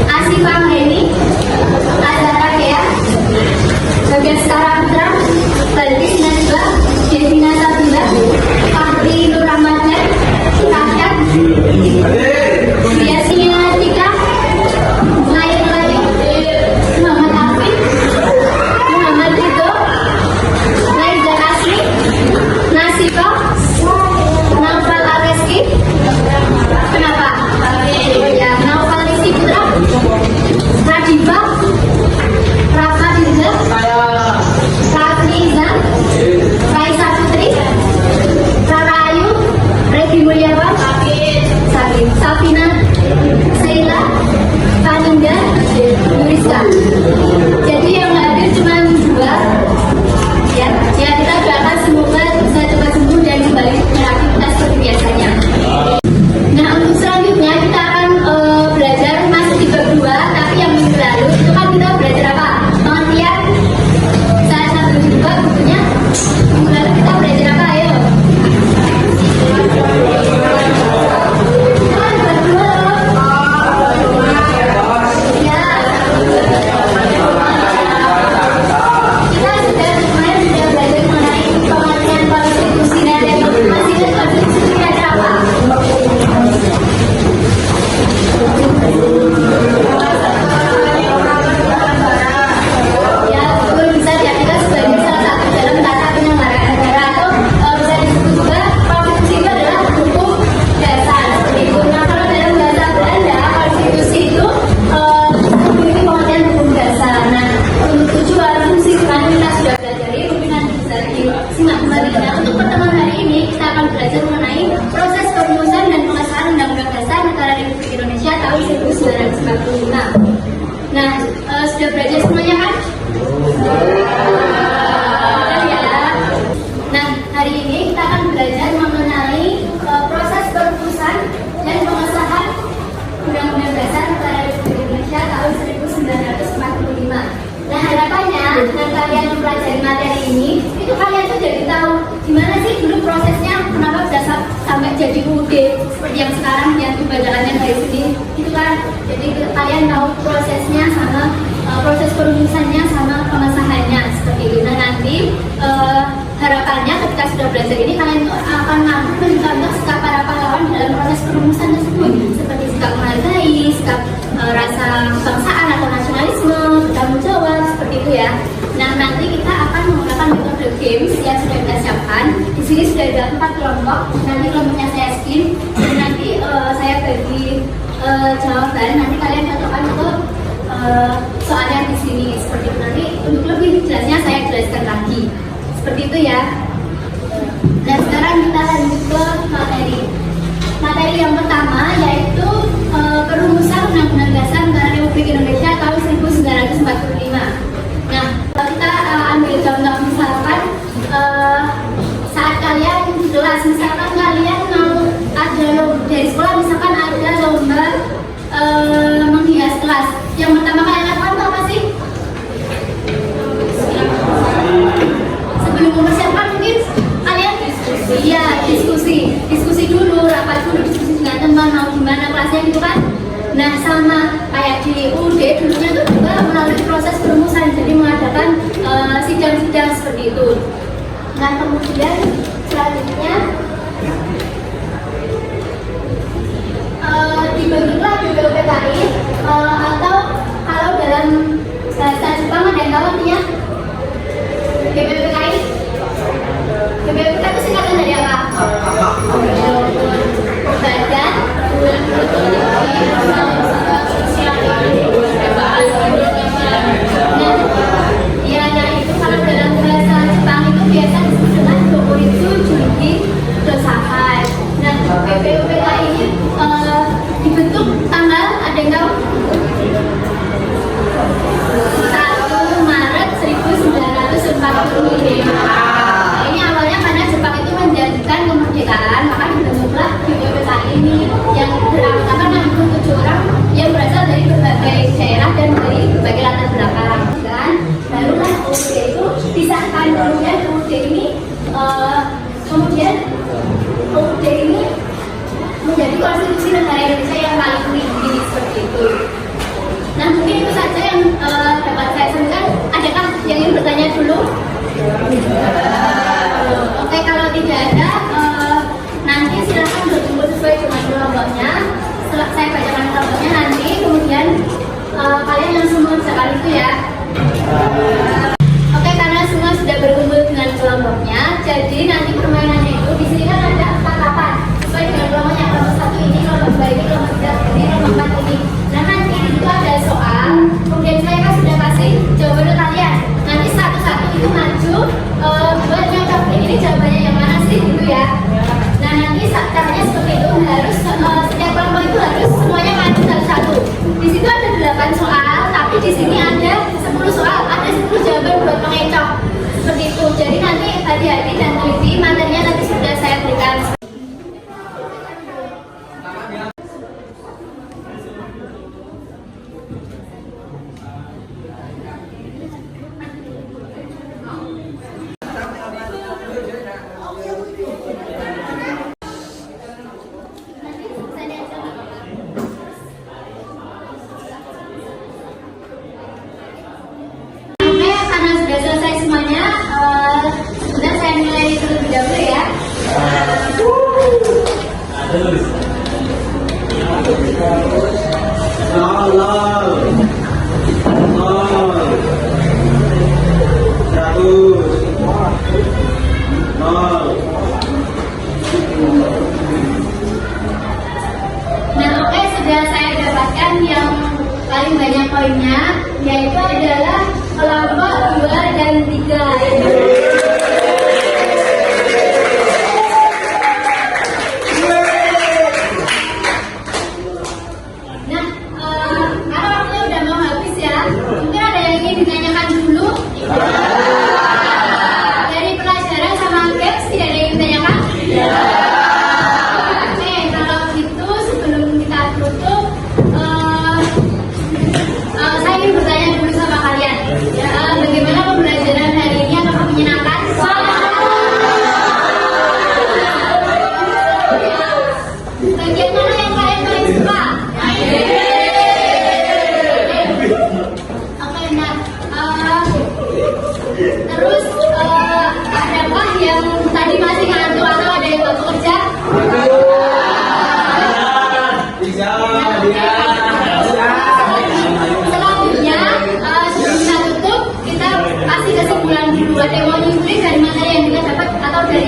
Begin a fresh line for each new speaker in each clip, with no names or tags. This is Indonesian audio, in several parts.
Asifah Anggreni, Azhara Kea, Bagas Karaputra, Balkis Najwa, Devina Sabila, Fahri Nur Ramadan, Kasyaf, Biasnya Tika, Nair Layu, Muhammad Afif, Muhammad Ridho, Naija Asri, Nasifah, Naufal Areski. Kenapa? Ya, Naufal Rizky Putra, Radifah, Rafa Dirga, Rafni Izan, Raisa Putri, Rara Ayu, Regi Mulyawan, Safina, Sheila, Paninda, Yuriska. Jadi yang hadir cuma 2. Ya, kita doakan semoga bisa cepat sembuh dan kembali beraktivitas seperti biasanya. Nah, untuk selanjutnya kita akan belajar masih di bab 2, tapi yang minggu lalu itu kan kita belajar apa? Pengertian saat 1 dan 2 bukunya. Minggu lalu kita belajar apa? Ayo. Nah, sudah belajar semuanya kan? Nah, hari ini kita akan belajar mengenai proses perumusan dan pengesahan Undang-Undang Dasar Negara Republik Indonesia tahun 1945. Nah, harapannya dengan kalian mempelajari materi ini, itu kalian tuh jadi tahu gimana sih dulu prosesnya, kenapa bisa sampai jadi UUD seperti yang sekarang yang kebanyakannya dari sini, gitu kan? Jadi kalian tahu prosesnya sama proses perumusannya sama pengesahannya seperti itu. Nah, nanti harapannya ketika sudah belajar ini kalian akan mampu mencontoh sikap para pahlawan dalam proses perumusan tersebut, seperti sikap menghargai, sikap rasa kebangsaan atau nasionalisme, bertanggung jawab, seperti itu ya. Nah, nanti kita akan menggunakan metode games yang sudah kita siapkan. Di sini sudah ada 4 kelompok. Nanti kelompoknya saya skin dan nanti saya bagi jawaban. Nanti kalian cocokkan untuk soalnya di sini seperti itu. Nanti untuk lebih jelasnya saya jelaskan lagi. Seperti itu ya. Nah, sekarang kita lanjut ke materi. Materi yang pertama yaitu perumusan Undang-Undang Dasar Negara Republik Indonesia tahun 1945. Nah, kita ambil contoh misalkan saat kalian di kelas, misalkan kalian mau ada lomba dari sekolah, misalkan ada lomba menghias kelas. Yang pertama kalian lakukan apa sih? Sebelum mempersiapkan mungkin kalian diskusi dulu, rapat dulu, diskusi dengan teman mau gimana kelasnya gitu kan. Nah, sama kayak di UUD dulunya itu juga melalui proses perumusan, jadi mengadakan sidang-sidang seperti itu. Nah, kemudian selanjutnya dibentuklah BPUPKI atau kalau dalam bahasa Jepang ada yang tahu artinya BPUPKI? BPUPKI itu singkatan dari apa? Badan Nah, itu kalau dalam bahasa Jepang itu biasa disebut dengan Dokuritsu Juki Dosahai. Nah, BPUPKI ini dibentuk tanggal, ada yang tahu? itu ya. Oke, karena semua sudah berkumpul dengan kelompoknya, jadi nanti permainannya itu di sini kan ada 4 tahapan sesuai dengan kelompoknya. Kelompok 1 ini, kelompok 2 ini, kelompok 3 ini, kelompok 4 ini. Nah, nanti itu ada soal, kemudian saya kan sudah kasih jawaban kalian. Nanti satu-satu itu maju buat nyocok ini jawabannya yang mana sih gitu ya. Nah, nanti caranya seperti itu, harus setiap kelompok itu harus semuanya maju satu-satu. Di situ ada 8 soal, tapi di sini ada 10 soal, ada 10 jawaban buat pengecok. Seperti itu. Jadi nanti hati-hati dan teliti, materinya nanti sudah saya berikan. Sudah selesai semuanya, sudah saya mulai terlebih dahulu ya. Nah, oke, sudah saya dapatkan yang paling banyak poinnya, yaitu adalah kelompok 2 dan 3. Nah, karena waktunya udah mau habis ya, mungkin ada yang ingin ditanyakan dulu. Dari pelajaran sama games tidak ada yang ditanyakan? Oke, kalau gitu sebelum kita tutup, saya ingin bertanya dulu sama kalian. Bagaimana pembelajaran hari ini? Apakah menyenangkan? Bagian mana yang kalian paling suka? Oke, nah, terus adakah yang tadi masih ngantuk atau ada yang nggak bekerja? Selanjutnya, sebelum kita tutup, kita kasih kesimpulan dulu. Ada yang mau nyusulin dari materi yang kita dapat atau dari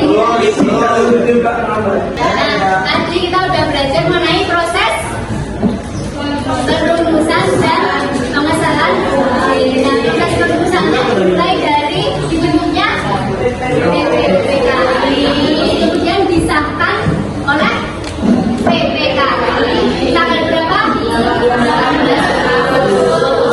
tadi kita udah belajar mengenai proses perumusan dan pengesahan. Nah, proses perumusannya mulai dari dibentuknya PPKI, kemudian disahkan oleh PPKI tanggal berapa? 18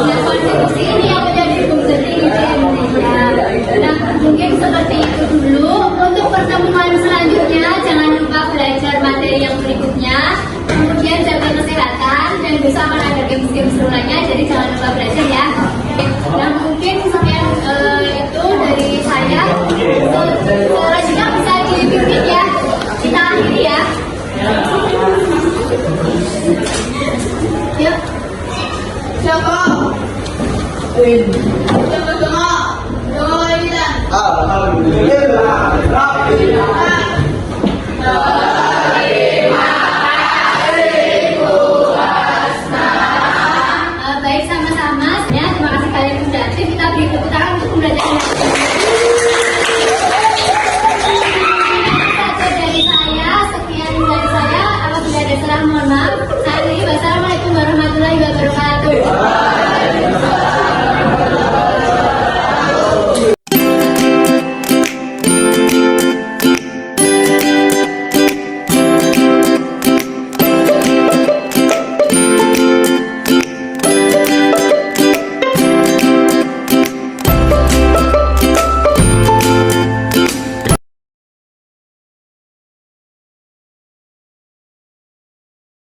dan konstitusi ini yang menjadi hukum tertinggi di Indonesia. Nah, mungkin seperti itu dulu. Untuk pertemuan selanjutnya jangan lupa belajar materi yang berikutnya, kemudian jaga kesehatan, dan besok akan ada games-games seru lainnya, jadi jangan lupa belajar ya. Nah, mungkin sekian itu dari saya. Selanjutnya bisa dipimpin ya, kita akhiri ya. Yuk. Siapa? Siapa? Alhamdulillah.